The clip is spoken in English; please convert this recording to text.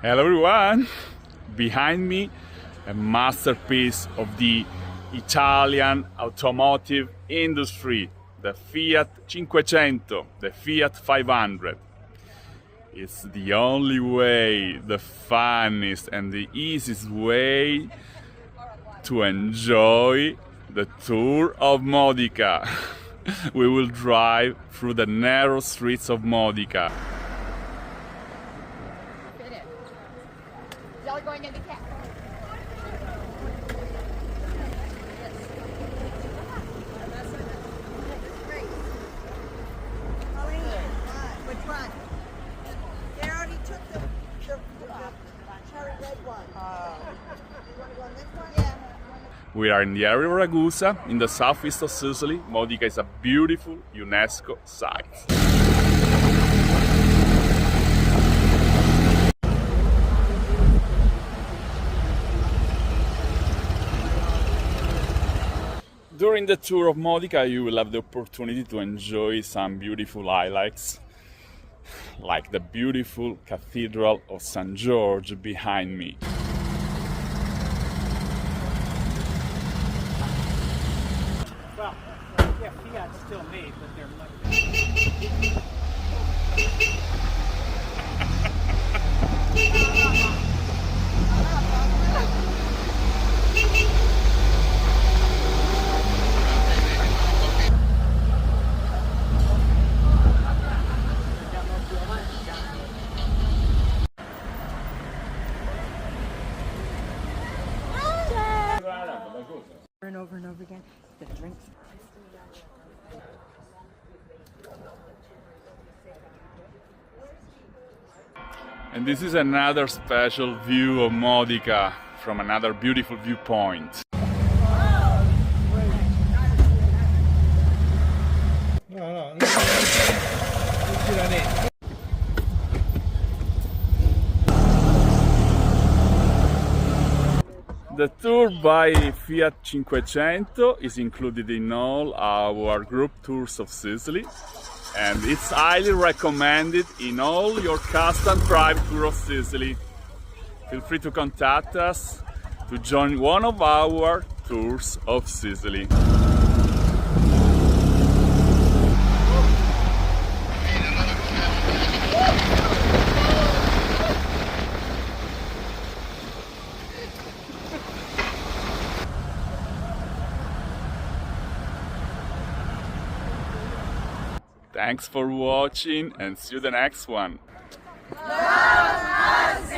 Hello everyone! Behind me, a masterpiece of the Italian automotive industry, the Fiat 500, the Fiat 500. It's the only way, the funnest and the easiest way to enjoy the tour of Modica. We will drive through the narrow streets of Modica. Y'all are going in the cat. Which one? They already took the cherry red one. You want to go on this one? Yeah. We are in the area of Ragusa, in the southeast of Sicily. Modica is a beautiful UNESCO site. During the tour of Modica, you will have the opportunity to enjoy some beautiful highlights, like the beautiful Cathedral of St. George behind me. Well, yeah, Fiat's still made, but they're much. Over and over again. The drinks. And this is another special view of Modica from another beautiful viewpoint. No, non gira niente. The tour by Fiat 500 is included in all our group tours of Sicily, and it's highly recommended in all your custom private tour of Sicily. Feel free to contact us to join one of our tours of Sicily. Thanks for watching and see you the next one. Love us!